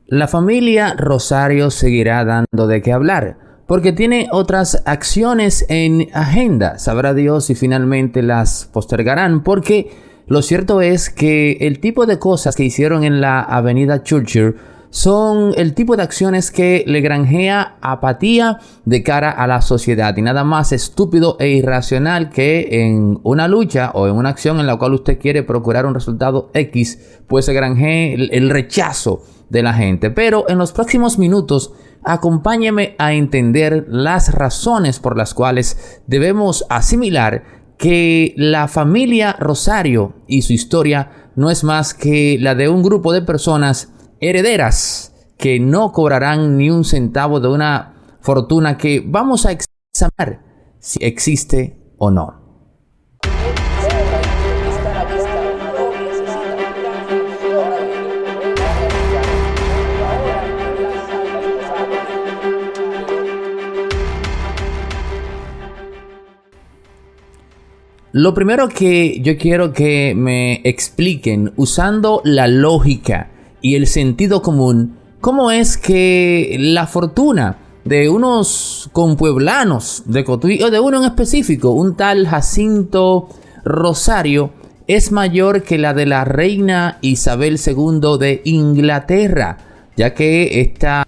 La familia Rosario seguirá dando de qué hablar, porque tiene otras acciones en agenda. Sabrá Dios si finalmente las postergarán, porque lo cierto es que el tipo de cosas que hicieron en la avenida Churchill son el tipo de acciones que le granjea apatía de cara a la sociedad, y nada más estúpido e irracional que en una lucha o en una acción en la cual usted quiere procurar un resultado X, pues se granjee el rechazo de la gente. Pero en los próximos minutos acompáñeme a entender las razones por las cuales debemos asimilar que la familia Rosario y su historia no es más que la de un grupo de personas herederas que no cobrarán ni un centavo de una fortuna que vamos a examinar si existe o no. Lo primero que yo quiero que me expliquen, usando la lógica y el sentido común, cómo es que la fortuna de unos compueblanos de Cotuí, o de uno en específico, un tal Jacinto Rosario, es mayor que la de la reina Isabel II de Inglaterra, ya que esta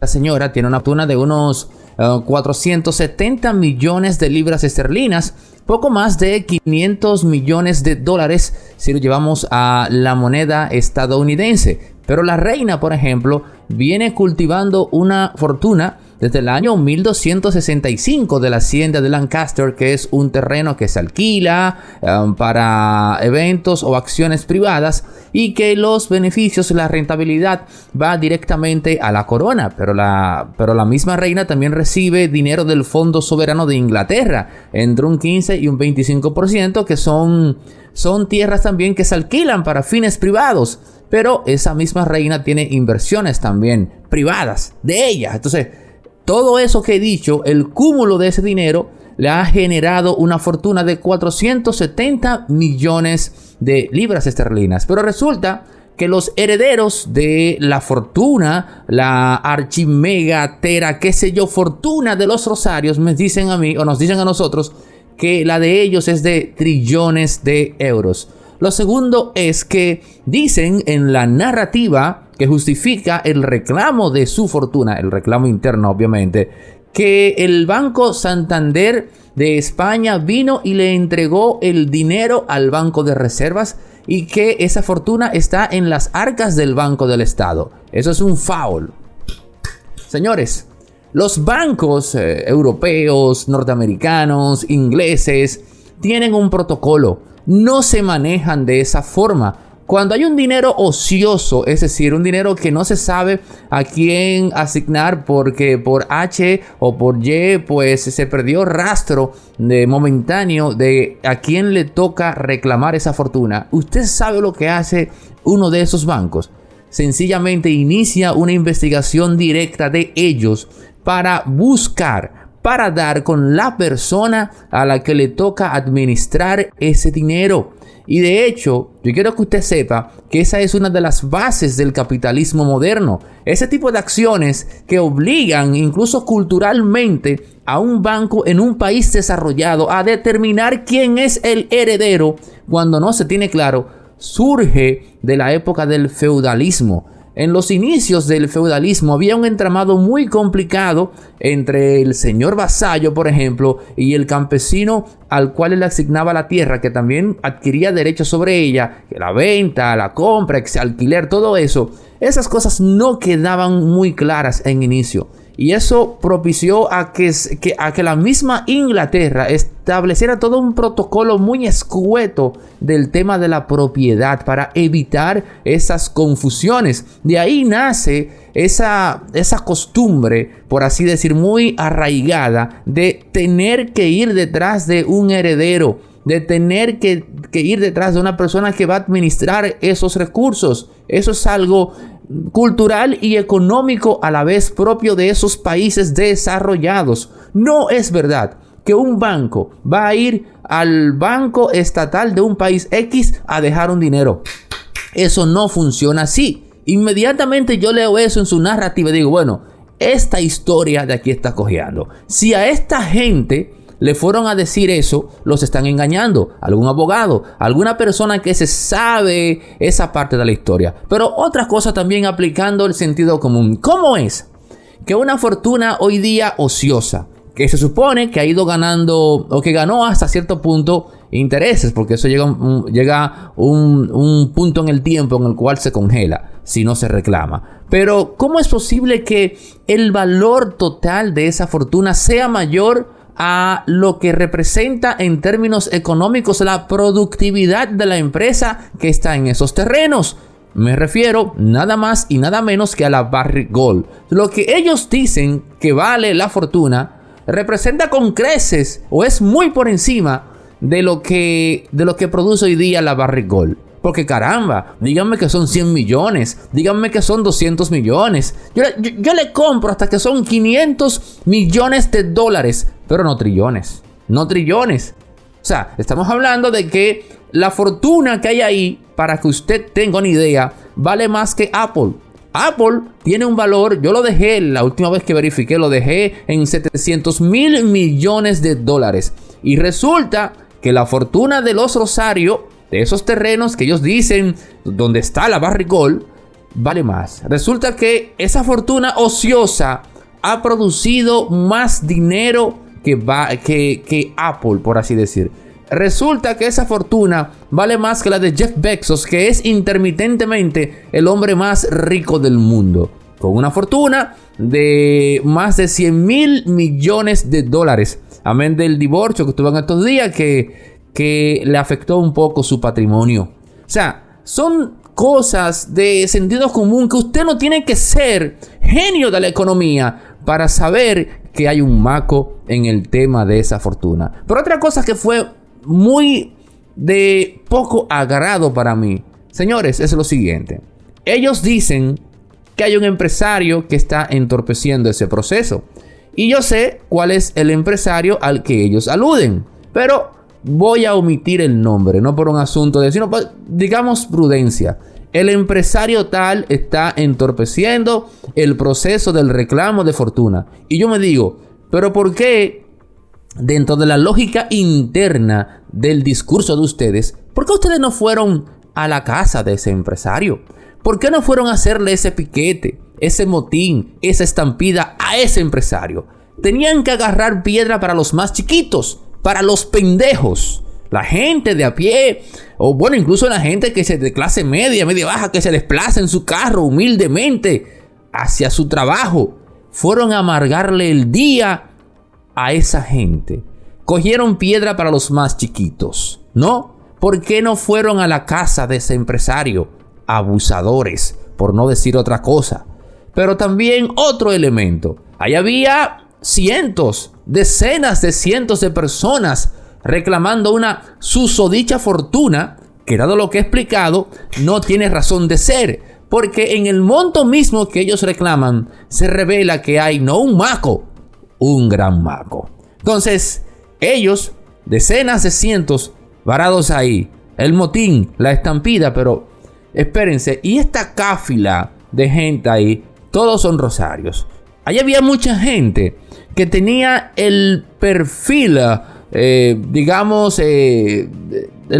señora tiene una fortuna de unos 470 millones de libras esterlinas, poco más de 500 millones de dólares si lo llevamos a la moneda estadounidense. Pero la reina, por ejemplo, viene cultivando una fortuna desde el año 1265 de la hacienda de Lancaster, que es un terreno que se alquila para eventos o acciones privadas, y que los beneficios, la rentabilidad va directamente a la corona. Pero la misma reina también recibe dinero del Fondo Soberano de Inglaterra, entre un 15 y un 25%, que son tierras también que se alquilan para fines privados. Pero esa misma reina tiene inversiones también privadas de ella. Entonces, todo eso que he dicho, el cúmulo de ese dinero le ha generado una fortuna de 470 millones de libras esterlinas. Pero resulta que los herederos de la fortuna, la archimega, tera, qué sé yo, fortuna de los Rosarios, me dicen a mí, o nos dicen a nosotros, que la de ellos es de trillones de euros. Lo segundo es que dicen en la narrativa que justifica el reclamo de su fortuna, el reclamo interno obviamente, que el Banco Santander de España vino y le entregó el dinero al Banco de Reservas, y que esa fortuna está en las arcas del Banco del Estado. Eso es un foul. Señores, los bancos europeos, norteamericanos, ingleses, tienen un protocolo. No se manejan de esa forma. Cuando hay un dinero ocioso, es decir, un dinero que no se sabe a quién asignar porque por H o por Y, pues se perdió rastro momentáneo de a quién le toca reclamar esa fortuna. ¿Usted sabe lo que hace uno de esos bancos? Sencillamente inicia una investigación directa de ellos para dar con la persona a la que le toca administrar ese dinero. Y de hecho, yo quiero que usted sepa que esa es una de las bases del capitalismo moderno. Ese tipo de acciones que obligan incluso culturalmente a un banco en un país desarrollado a determinar quién es el heredero cuando no se tiene claro, surge de la época del feudalismo. En los inicios del feudalismo había un entramado muy complicado entre el señor vasallo, por ejemplo, y el campesino al cual él asignaba la tierra, que también adquiría derechos sobre ella, que la venta, la compra, alquiler, todo eso. Esas cosas no quedaban muy claras en inicio. Y eso propició a que la misma Inglaterra estableciera todo un protocolo muy escueto del tema de la propiedad para evitar esas confusiones. De ahí nace esa costumbre, por así decir, muy arraigada de tener que ir detrás de un heredero, de tener que ir detrás de una persona que va a administrar esos recursos. Eso es algo cultural y económico a la vez propio de esos países desarrollados. No es verdad que un banco va a ir al banco estatal de un país X a dejar un dinero. Eso no funciona así. Inmediatamente yo leo eso en su narrativa y digo, bueno, esta historia de aquí está cojeando. Si a esta gente le fueron a decir eso, los están engañando. Algún abogado, alguna persona que se sabe esa parte de la historia. Pero otra cosa también aplicando el sentido común. ¿Cómo es que una fortuna hoy día ociosa, que se supone que ha ido ganando o que ganó hasta cierto punto intereses, porque eso llega un punto en el tiempo en el cual se congela si no se reclama? Pero ¿cómo es posible que el valor total de esa fortuna sea mayor a lo que representa en términos económicos la productividad de la empresa que está en esos terrenos? Me refiero nada más y nada menos que a la Barrick Gold. Lo que ellos dicen que vale la fortuna representa con creces o es muy por encima de lo que produce hoy día la Barrick Gold. Porque caramba, díganme que son 100 millones, díganme que son 200 millones. Yo le compro hasta que son 500 millones de dólares, pero no trillones, no trillones. O sea, estamos hablando de que la fortuna que hay ahí, para que usted tenga una idea, vale más que Apple. Apple tiene un valor, yo lo dejé, la última vez que verifiqué, lo dejé en 700 mil millones de dólares. Y resulta que la fortuna de los Rosario, de esos terrenos que ellos dicen donde está la Barrick Gold, vale más. Resulta que esa fortuna ociosa ha producido más dinero que Apple, por así decir. Resulta que esa fortuna vale más que la de Jeff Bezos, que es intermitentemente el hombre más rico del mundo, con una fortuna de más de 100 mil millones de dólares. Amén del divorcio que tuvo en estos días, que le afectó un poco su patrimonio. O sea, son cosas de sentido común que usted no tiene que ser genio de la economía para saber que hay un maco en el tema de esa fortuna. Pero otra cosa que fue muy de poco agrado para mí, señores, es lo siguiente. Ellos dicen que hay un empresario que está entorpeciendo ese proceso. Y yo sé cuál es el empresario al que ellos aluden. Pero voy a omitir el nombre, no por un asunto de, sino digamos prudencia. El empresario tal está entorpeciendo el proceso del reclamo de fortuna. Y yo me digo, ¿pero por qué dentro de la lógica interna del discurso de ustedes, por qué ustedes no fueron a la casa de ese empresario? ¿Por qué no fueron a hacerle ese piquete, ese motín, esa estampida a ese empresario? Tenían que agarrar piedra para los más chiquitos, para los pendejos, la gente de a pie, o bueno, incluso la gente que es de clase media, media baja, que se desplaza en su carro humildemente hacia su trabajo. Fueron a amargarle el día a esa gente. Cogieron piedra para los más chiquitos, ¿no? ¿Por qué no fueron a la casa de ese empresario? Abusadores, por no decir otra cosa. Pero también otro elemento. Ahí había cientos, decenas de cientos de personas reclamando una susodicha fortuna que, dado lo que he explicado, no tiene razón de ser, porque en el monto mismo que ellos reclaman se revela que hay no un maco, un gran maco. Entonces ellos, decenas de cientos varados ahí, el motín, la estampida, pero espérense, y esta cáfila de gente ahí, todos son rosarios. Ahí había mucha gente que tenía el perfil, el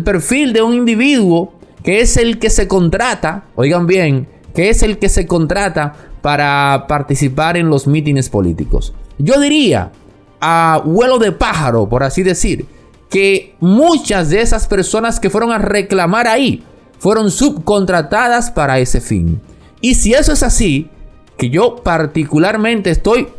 perfil de un individuo que es el que se contrata, oigan bien, que es el que se contrata para participar en los mítines políticos. Yo diría, a vuelo de pájaro, por así decir, que muchas de esas personas que fueron a reclamar ahí fueron subcontratadas para ese fin. Y si eso es así, que yo particularmente estoy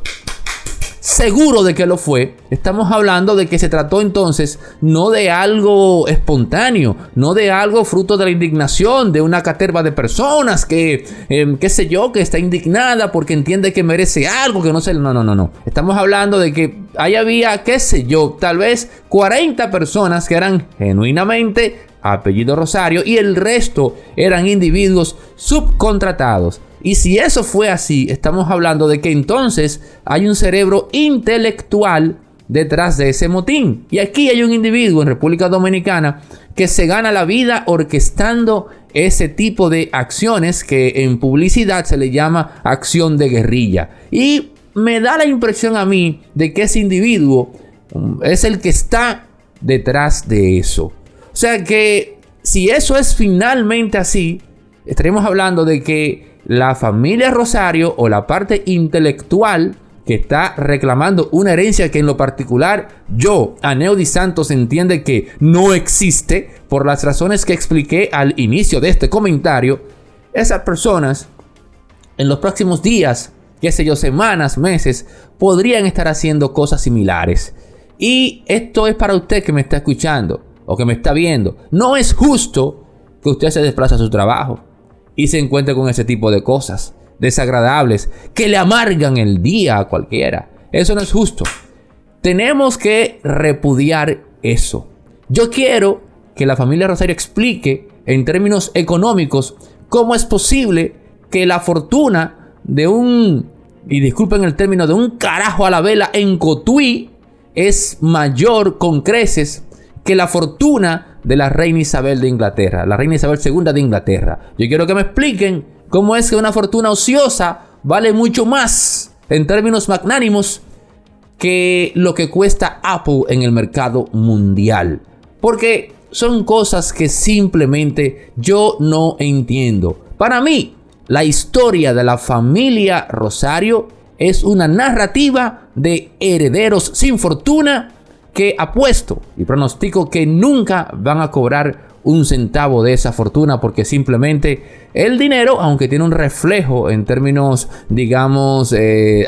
seguro de que lo fue, estamos hablando de que se trató entonces no de algo espontáneo, no de algo fruto de la indignación de una caterva de personas que, qué sé yo, que está indignada porque entiende que merece algo, que no sé, no. Estamos hablando de que ahí había, qué sé yo, tal vez 40 personas que eran genuinamente apellido Rosario y el resto eran individuos subcontratados. Y si eso fue así, estamos hablando de que entonces hay un cerebro intelectual detrás de ese motín. Y aquí hay un individuo en República Dominicana que se gana la vida orquestando ese tipo de acciones que en publicidad se le llama acción de guerrilla. Y me da la impresión a mí de que ese individuo es el que está detrás de eso. O sea que si eso es finalmente así, estaremos hablando de que la familia Rosario o la parte intelectual que está reclamando una herencia que en lo particular yo, Aneudi Santos, entiende que no existe por las razones que expliqué al inicio de este comentario, esas personas en los próximos días, qué sé yo, semanas, meses, podrían estar haciendo cosas similares. Y esto es para usted que me está escuchando o que me está viendo. No es justo que usted se desplace a su trabajo y se encuentre con ese tipo de cosas desagradables que le amargan el día a cualquiera. Eso no es justo. Tenemos que repudiar eso. Yo quiero que la familia Rosario explique en términos económicos cómo es posible que la fortuna de y disculpen el término, de un carajo a la vela en Cotuí es mayor con creces que la fortuna de la reina Isabel de Inglaterra, la reina Isabel II de Inglaterra. Yo quiero que me expliquen cómo es que una fortuna ociosa vale mucho más en términos magnánimos que lo que cuesta Apple en el mercado mundial. Porque son cosas que simplemente yo no entiendo. Para mí, la historia de la familia Rosario es una narrativa de herederos sin fortuna que apuesto y pronostico que nunca van a cobrar un centavo de esa fortuna, porque simplemente el dinero, aunque tiene un reflejo en términos, digamos,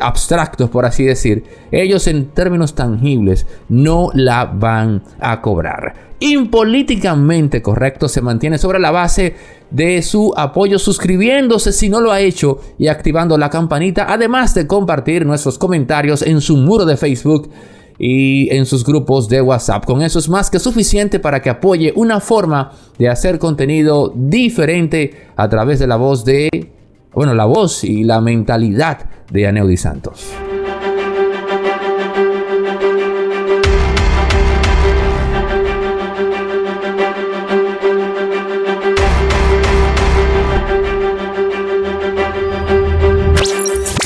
abstractos, por así decir, ellos en términos tangibles no la van a cobrar. Impolíticamente correcto se mantiene sobre la base de su apoyo suscribiéndose si no lo ha hecho y activando la campanita, además de compartir nuestros comentarios en su muro de Facebook y en sus grupos de WhatsApp. Con eso es más que suficiente para que apoye una forma de hacer contenido diferente a través de la voz y la mentalidad de Aneudi Santos.